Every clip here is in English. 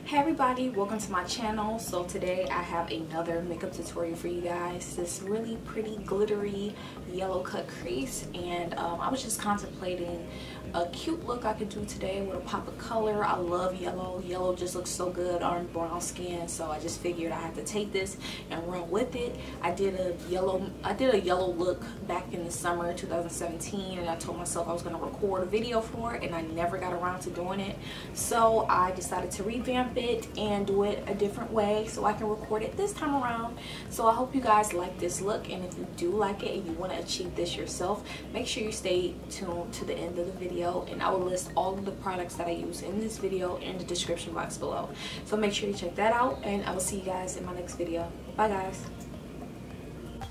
Hey everybody, welcome to my channel. So today I have another makeup tutorial for you guys. This really pretty glittery yellow cut crease, and I was just contemplating a cute look I could do today with a pop of color. I love yellow. Yellow just looks so good on brown skin, so I just figured I had to take this and run with it. I did a yellow look back in the summer 2017, and I told myself I was going to record a video for it, and I never got around to doing it. So I decided to revamp it and do it a different way so I can record it this time around. So I hope you guys like this look, and if you do like it and you want to achieve this yourself, make sure you stay tuned to the end of the video, and I will list all of the products that I use in this video in the description box below. So make sure you check that out, and I will see you guys in my next video. Bye guys.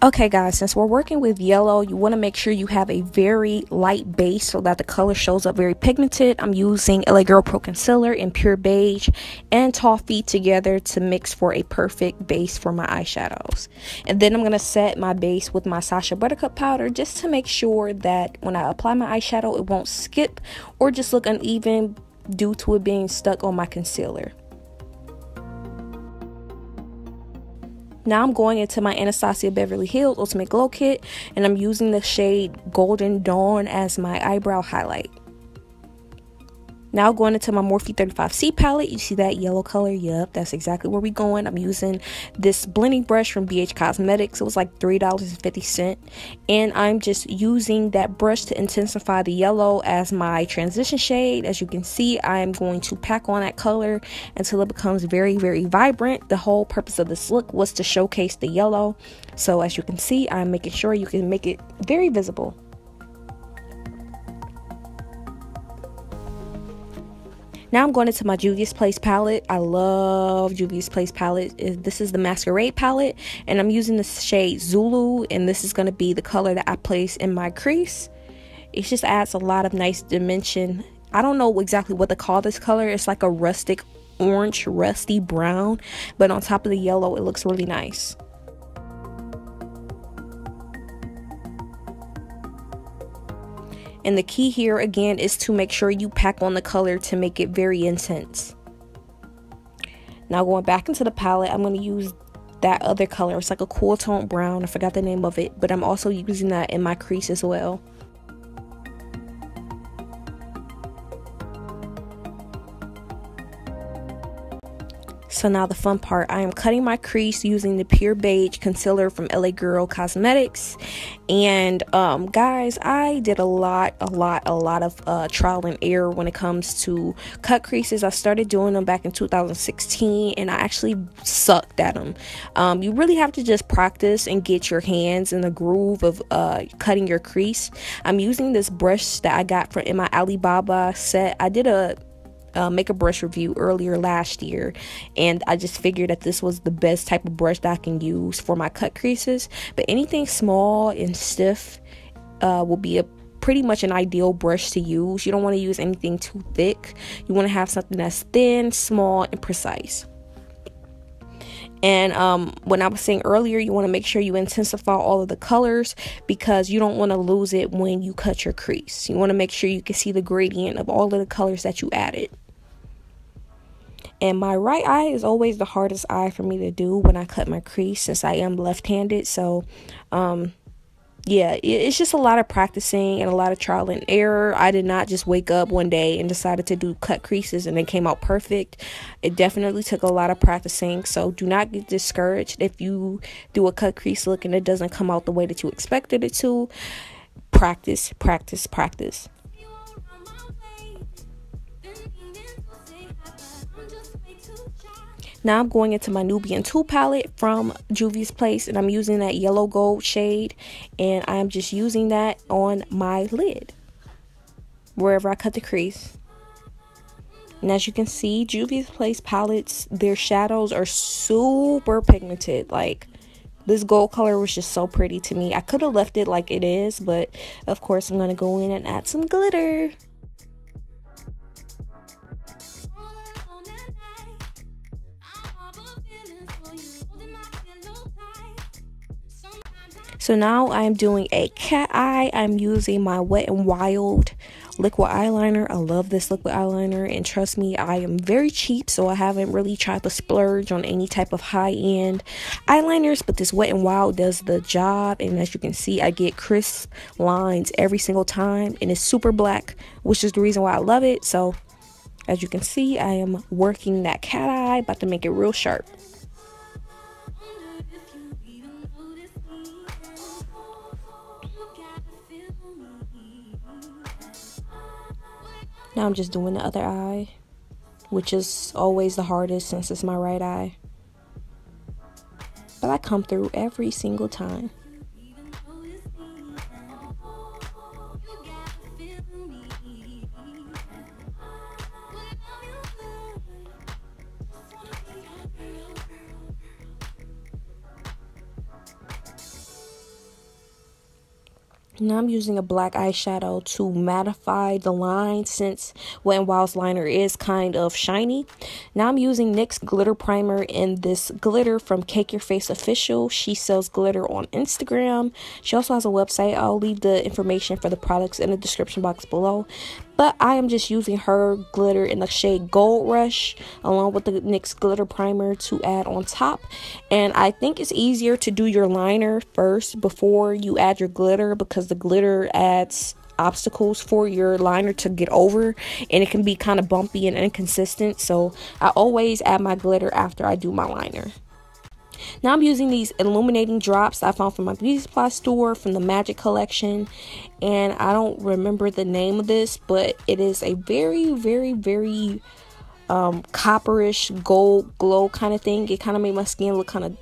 Okay guys, since we're working with yellow, you want to make sure you have a very light base so that the color shows up very pigmented. I'm using LA Girl Pro Concealer in Pure Beige and Toffee together to mix for a perfect base for my eyeshadows. And then I'm going to set my base with my Sacha Buttercup powder just to make sure that when I apply my eyeshadow, it won't skip or just look uneven due to it being stuck on my concealer. Now I'm going into my Anastasia Beverly Hills Ultimate Glow Kit, and I'm using the shade Golden Dawn as my eyebrow highlight. Now going into my Morphe 35C palette, you see that yellow color? Yep, that's exactly where we're going. I'm using this blending brush from BH Cosmetics. It was like $3.50. And I'm just using that brush to intensify the yellow as my transition shade. As you can see, I'm going to pack on that color until it becomes very, very vibrant. The whole purpose of this look was to showcase the yellow. So as you can see, I'm making sure you can make it very visible. Now I'm going into my Juvia's Place palette. I love Juvia's Place palette. This is the Masquerade palette, and I'm using the shade Zulu, and this is going to be the color that I place in my crease. It just adds a lot of nice dimension. I don't know exactly what to call this color. It's like a rustic orange, rusty brown, but on top of the yellow, it looks really nice. And the key here again is to make sure you pack on the color to make it very intense. Now going back into the palette, I'm going to use that other color. It's like a cool tone brown. I forgot the name of it, but I'm also using that in my crease as well. So now the fun part, I am cutting my crease using the Pure Beige concealer from LA Girl Cosmetics. And guys, I did a lot of trial and error when it comes to cut creases. I started doing them back in 2016, and I actually sucked at them. You really have to just practice and get your hands in the groove of cutting your crease. I'm using this brush that I got in my Alibaba set. I did a makeup brush review earlier last year, and I just figured that this was the best type of brush that I can use for my cut creases. But anything small and stiff will be pretty much an ideal brush to use. You don't want to use anything too thick. You want to have something that's thin, small, and precise. And when I was saying earlier, you want to make sure you intensify all of the colors because you don't want to lose it when you cut your crease. You want to make sure you can see the gradient of all of the colors that you added. And my right eye is always the hardest eye for me to do when I cut my crease, since I am left-handed. So yeah, it's just a lot of practicing and a lot of trial and error. I did not just wake up one day and decided to do cut creases and it came out perfect. It definitely took a lot of practicing. So do not get discouraged if you do a cut crease look and it doesn't come out the way that you expected it to. Practice, practice, practice. Now I'm going into my Nubian 2 palette from Juvia's Place, and I'm using that yellow gold shade, and I'm just using that on my lid wherever I cut the crease. And as you can see, Juvia's Place palettes, their shadows are super pigmented. Like, this gold color was just so pretty to me. I could have left it like it is, but of course I'm going to go in and add some glitter. So now I'm doing a cat eye. I'm using my Wet n Wild liquid eyeliner. I love this liquid eyeliner, and trust me, I am very cheap, so I haven't really tried to splurge on any type of high-end eyeliners, but this Wet n Wild does the job. And as you can see, I get crisp lines every single time, and it's super black, which is the reason why I love it. So as you can see, I am working that cat eye, about to make it real sharp. Now I'm just doing the other eye, which is always the hardest since it's my right eye. But I come through every single time. Now I'm using a black eyeshadow to mattify the line, since Wet n Wild's liner is kind of shiny. Now I'm using NYX Glitter Primer in this glitter from Cake Your Face Official. She sells glitter on Instagram. She also has a website. I'll leave the information for the products in the description box below. But I am just using her glitter in the shade Gold Rush along with the NYX Glitter Primer to add on top. And I think it's easier to do your liner first before you add your glitter, because the glitter adds obstacles for your liner to get over, and it can be kind of bumpy and inconsistent. So I always add my glitter after I do my liner. Now I'm using these illuminating drops I found from my beauty supply store from the Magic collection, and I don't remember the name of this, but it is a very copperish gold glow kind of thing. It kind of made my skin look kind of,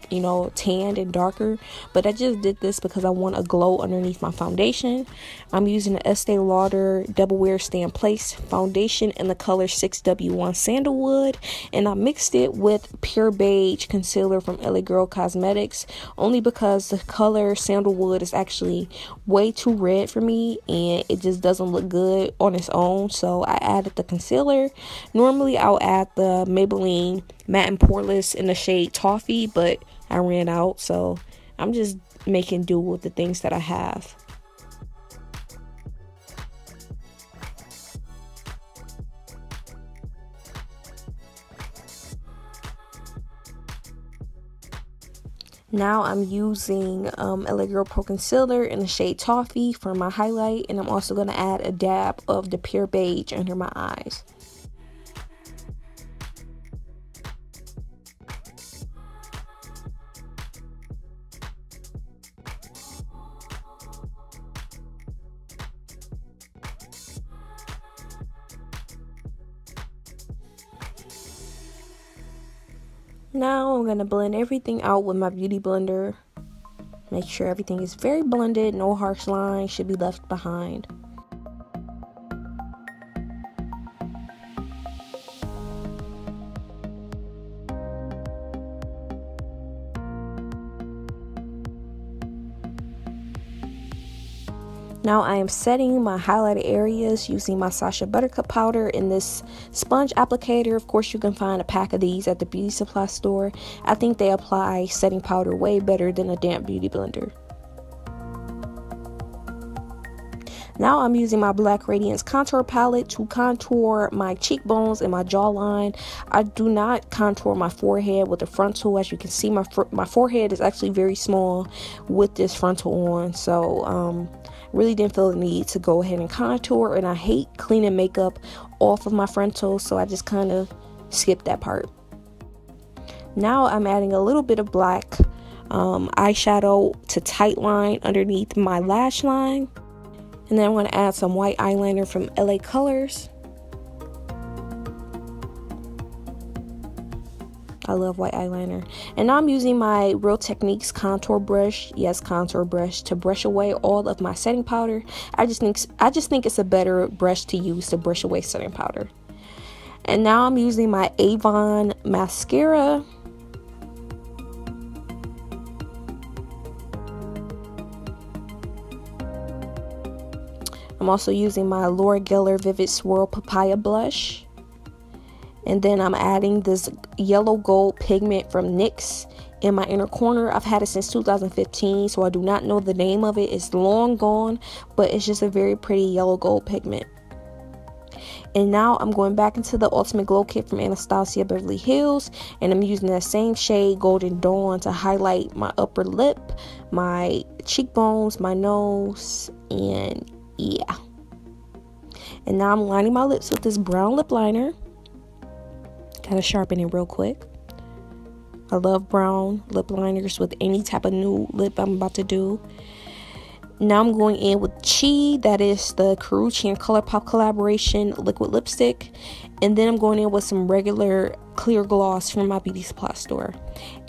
you know, tanned and darker, but I just did this because I want a glow underneath my foundation. I'm using the Estee Lauder Double Wear Stay in Place foundation in the color 6W1 Sandalwood, and I mixed it with Pure Beige concealer from LA Girl Cosmetics, only because the color Sandalwood is actually way too red for me and it just doesn't look good on its own. So I added the concealer. Normally I'll add the Maybelline Matte and Poreless in the shade Toffee, but I ran out, so I'm just making do with the things that I have. Now I'm using LA Girl Pro Concealer in the shade Toffee for my highlight, and I'm also going to add a dab of the Pure Beige under my eyes. Now I'm going to blend everything out with my beauty blender. Make sure everything is very blended, no harsh lines should be left behind. Now I am setting my highlighted areas using my Sacha Buttercup powder in this sponge applicator. Of course, you can find a pack of these at the beauty supply store. I think they apply setting powder way better than a damp beauty blender. Now I'm using my black Radiance contour palette to contour my cheekbones and my jawline. I do not contour my forehead with the frontal. As you can see, my forehead is actually very small with this frontal on. So really didn't feel the need to go ahead and contour, and I hate cleaning makeup off of my frontal, so I just kind of skipped that part. Now I'm adding a little bit of black eyeshadow to tightline underneath my lash line. And then I'm going to add some white eyeliner from LA Colors. I love white eyeliner. And now I'm using my Real Techniques contour brush, yes, contour brush, to brush away all of my setting powder. I just think it's a better brush to use to brush away setting powder. And now I'm using my Avon Mascara. I'm also using my Gellar Vivid Swirl Papaya blush. And then I'm adding this yellow gold pigment from NYX in my inner corner. I've had it since 2015, so I do not know the name of it. It's long gone, but it's just a very pretty yellow gold pigment. And now I'm going back into the Ultimate Glow Kit from Anastasia Beverly Hills, and I'm using that same shade, Golden Dawn, to highlight my upper lip, my cheekbones, my nose, and yeah. And now I'm lining my lips with this brown lip liner. Gotta sharpen it real quick. I love brown lip liners with any type of nude lip I'm about to do. Now I'm going in with Chi, that is the Karrueche and Colourpop collaboration liquid lipstick. And then I'm going in with some regular clear gloss from my beauty supply store.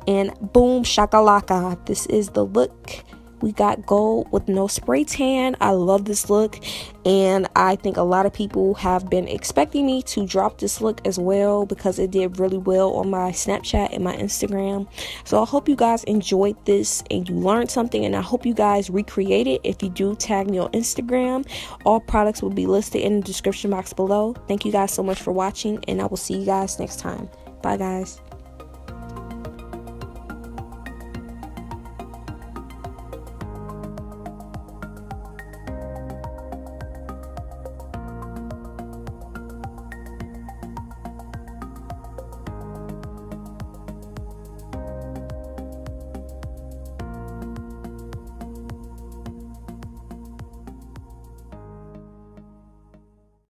And boom, shakalaka, this is the look. We got gold with no spray tan. I love this look, and I think a lot of people have been expecting me to drop this look as well because it did really well on my Snapchat and my Instagram. So I hope you guys enjoyed this and you learned something, and I hope you guys recreate it. If you do, tag me on Instagram. All products will be listed in the description box below. Thank you guys so much for watching, and I will see you guys next time. Bye guys.